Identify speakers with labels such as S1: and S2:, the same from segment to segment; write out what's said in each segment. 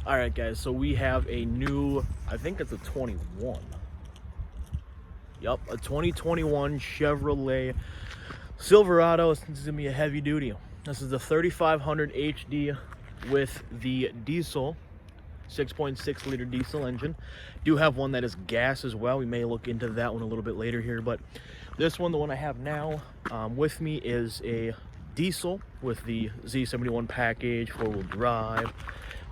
S1: All right, guys, so we have a new, I think it's a 21. Yep, a 2021 Chevrolet Silverado. This is gonna be a heavy duty. This is the 3500 HD with the diesel, 6.6 liter diesel engine. Do have one that is gas as well. We may look into that one a little bit later here, but this one, the one I have now with me, is a diesel with the Z71 package, 4-wheel drive,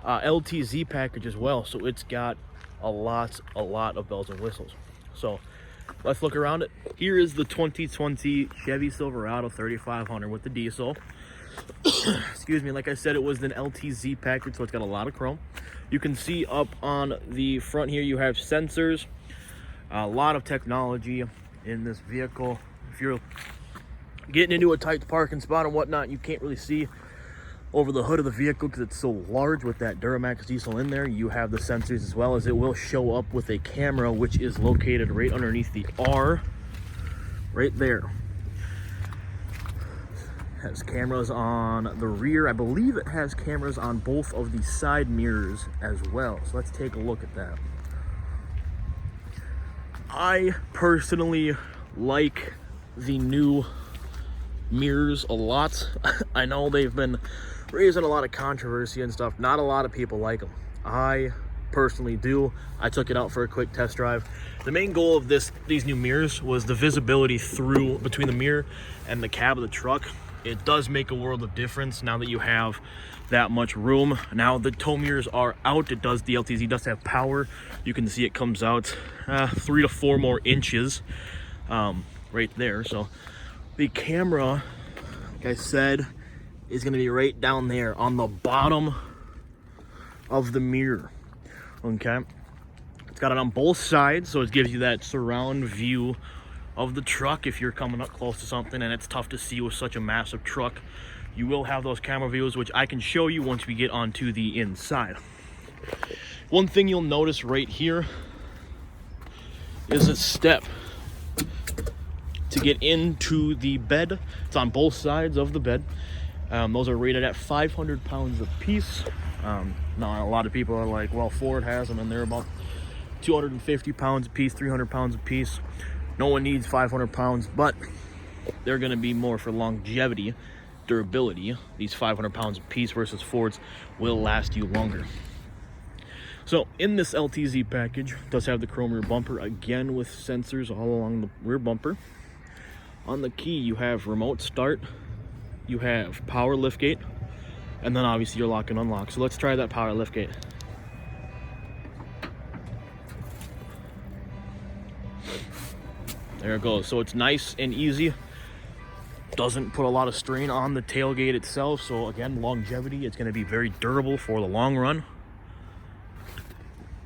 S1: LTZ package as well. So it's got a lot of bells and whistles. So let's look around it. Here is the 2020 Chevy Silverado 3500 with the diesel. Excuse me. Like I said, it was an LTZ package, so it's got a lot of chrome. You can see up on the front here, you have sensors, a lot of technology in this vehicle. If you're getting into a tight parking spot and whatnot, you can't really see over the hood of the vehicle because it's so large with that Duramax diesel in there. You have the sensors, as well as it will show up with a camera, which is located right underneath the R right there. It has cameras on the rear. I believe it has cameras on both of the side mirrors as well. So let's take a look at that. I personally like the new mirrors a lot. I know they've been raising a lot of controversy and stuff. Not a lot of people like them. I personally do. I took it out for a quick test drive. The main goal of these new mirrors was the visibility through between the mirror and the cab of the truck. It does make a world of difference now that you have that much room. Now the tow mirrors are out. The LTZ does have power. You can see it comes out 3 to 4 more inches right there. So the camera, like I said, is going to be right down there on the bottom of the mirror. Okay, it's got it on both sides, so it gives you that surround view of the truck if you're coming up close to something and it's tough to see with such a massive truck. You will have those camera views, which I can show you once we get onto the inside. One thing you'll notice right here is a step to get into the bed. It's on both sides of the bed. Those are rated at 500 pounds a piece. Now a lot of people are like, well, Ford has them and they're about 250 pounds a piece, 300 pounds a piece. No one needs 500 pounds, but they're going to be more for longevity, durability. These 500 pounds a piece versus Ford's will last you longer. So in this LTZ package, it does have the chrome rear bumper, again with sensors all along the rear bumper. On the key, you have remote start, you have power liftgate, and then obviously your lock and unlock. So let's try that power liftgate. There it goes. So it's nice and easy. Doesn't put a lot of strain on the tailgate itself. So again, longevity, it's going to be very durable for the long run.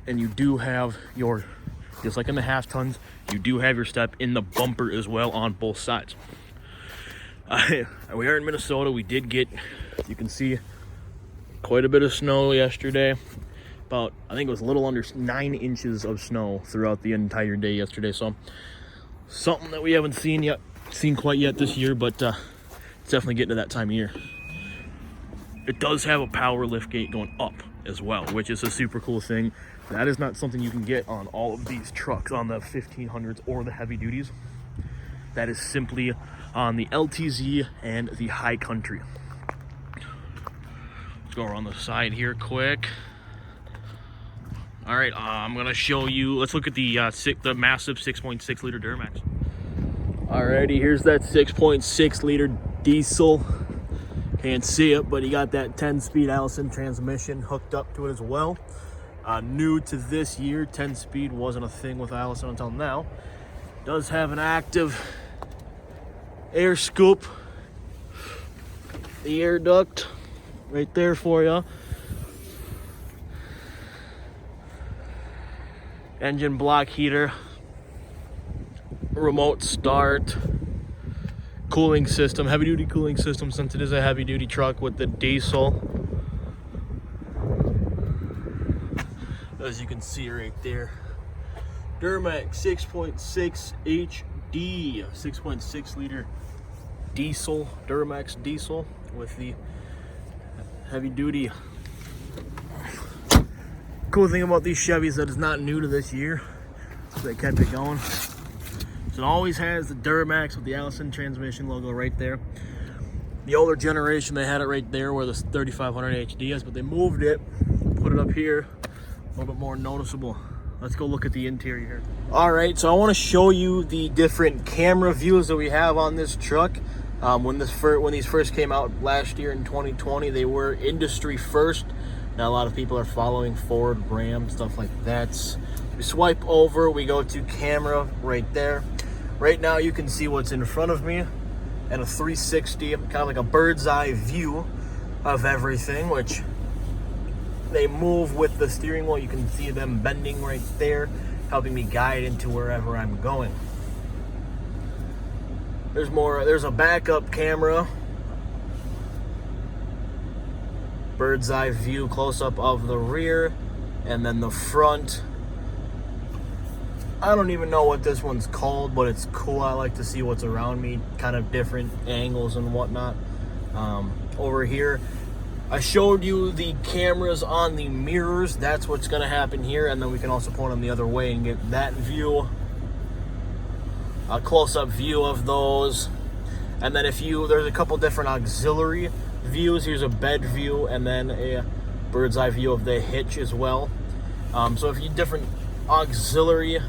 S1: And you do have your, just like in the half tons, you do have your step in the bumper as well on both sides. We are in Minnesota. We did get, you can see, quite a bit of snow yesterday. About, I think it was a little under 9 inches of snow throughout the entire day yesterday. So something that we haven't seen quite yet this year, but it's definitely getting to that time of year. It does have a power lift gate going up as well, which is a super cool thing. That is not something you can get on all of these trucks, on the 1500s or the heavy duties. That is simply on the LTZ and the High Country. Let's go around the side here quick. All right, I'm gonna show you. Let's look at the massive 6.6 liter Duramax. Alrighty, here's that 6.6 liter diesel. Can't see it, but you got that 10-speed Allison transmission hooked up to it as well. New to this year, 10-speed wasn't a thing with Allison until now. Does have an active air scoop, the air duct right there for you. Engine block heater, remote start, cooling system, heavy duty cooling system since it is a heavy duty truck with the diesel. As you can see right there, Duramax 6.6 HD, 6.6 liter diesel, Duramax diesel with the heavy duty Cool thing about these Chevys that it's not new to this year, so they kept it going. So it always has the Duramax with the Allison transmission logo right there. The older generation, they had it right there where the 3500 HD is, but they moved it, put it up here, a little bit more noticeable. Let's go look at the interior here. All right, so I want to show you the different camera views that we have on this truck. When these first came out last year in 2020, they were industry first. Now a lot of people are following Ford, Ram, stuff like that. We swipe over, we go to camera right there. Right now you can see what's in front of me and a 360, kind of like a bird's eye view of everything, which they move with the steering wheel. You can see them bending right there, helping me guide into wherever I'm going. There's a backup camera. Bird's eye view close up of the rear, and then the front. I don't even know what this one's called, but it's cool. I like to see what's around me, kind of different angles and whatnot. Over here, I showed you the cameras on the mirrors. That's what's going to happen here, and then we can also point them the other way and get that view, a close-up view of those. And then there's a couple different auxiliary views. Here's a bed view and then a bird's eye view of the hitch as well. So if you different auxiliary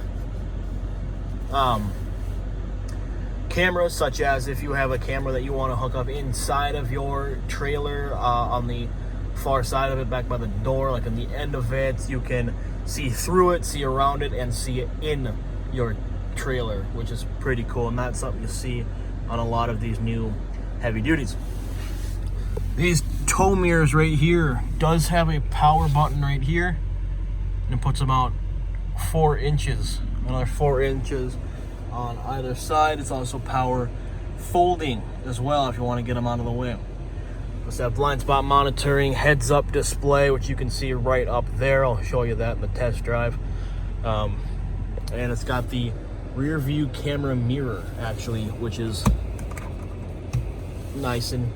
S1: cameras, such as if you have a camera that you want to hook up inside of your trailer, on the far side of it, back by the door, like on the end of it, you can see through it, see around it, and see it in your trailer, which is pretty cool, and that's something you see on a lot of these new heavy duties. These tow mirrors right here does have a power button right here, and it puts about 4 inches, another 4 inches on either side. It's also power folding as well if you want to get them out of the way. Let's have blind spot monitoring, heads up display, which you can see right up there. I'll show you that in the test drive. And it's got the rear view camera mirror, actually, which is nice and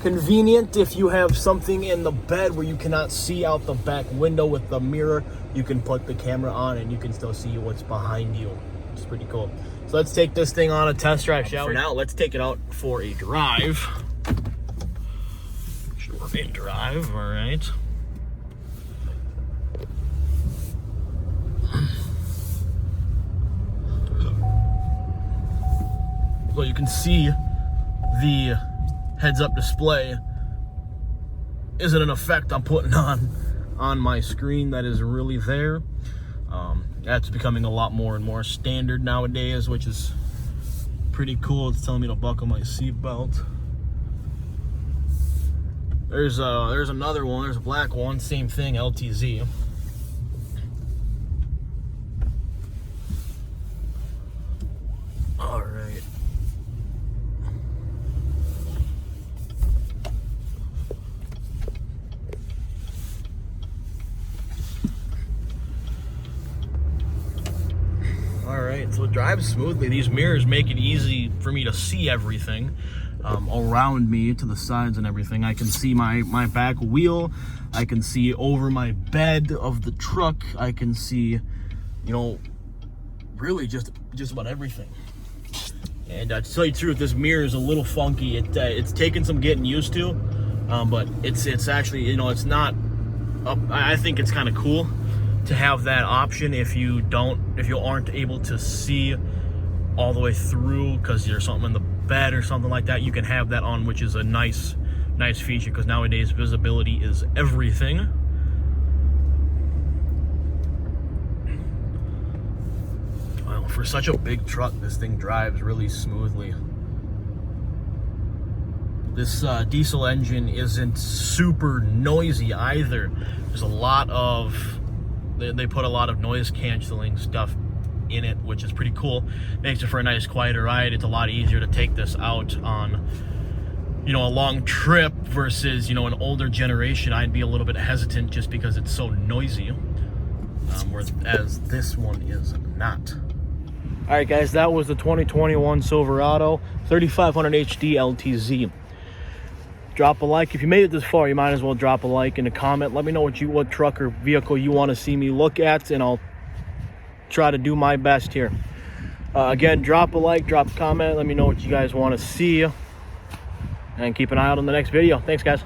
S1: convenient. If you have something in the bed where you cannot see out the back window with the mirror, you can put the camera on and you can still see what's behind you. It's pretty cool. So let's take this thing on a test drive, shall we? For now, let's take it out for a drive. Sure, we're in drive, all right. So you can see the heads-up display isn't an effect I'm putting on my screen. That is really there. That's becoming a lot more and more standard nowadays, which is pretty cool. It's telling me to buckle my seatbelt. There's another one. There's a black one. Same thing, LTZ. All right. Alright, so it drives smoothly. These mirrors make it easy for me to see everything around me, to the sides and everything. I can see my back wheel. I can see over my bed of the truck. I can see, really just about everything. And to tell you the truth, this mirror is a little funky. It's taken some getting used to, but it's actually, it's not. I think it's kind of cool to have that option if you aren't able to see all the way through because there's something in the bed or something like that. You can have that on, which is a nice feature, because nowadays visibility is everything. Well, for such a big truck, this thing drives really smoothly. This diesel engine isn't super noisy either. There's a lot of they put a lot of noise canceling stuff in it, which is pretty cool. Makes it for a nice quieter ride. It's a lot easier to take this out on a long trip versus an older generation. I'd be a little bit hesitant just because it's so noisy, whereas this one is not. All right, guys, that was the 2021 Silverado 3500 HD LTZ. drop a like. If you made it this far, you might as well drop a like and a comment. Let me know what truck or vehicle you want to see me look at, and I'll try to do my best here. Again, drop a like, drop a comment. Let me know what you guys want to see, and keep an eye out on the next video. Thanks, guys.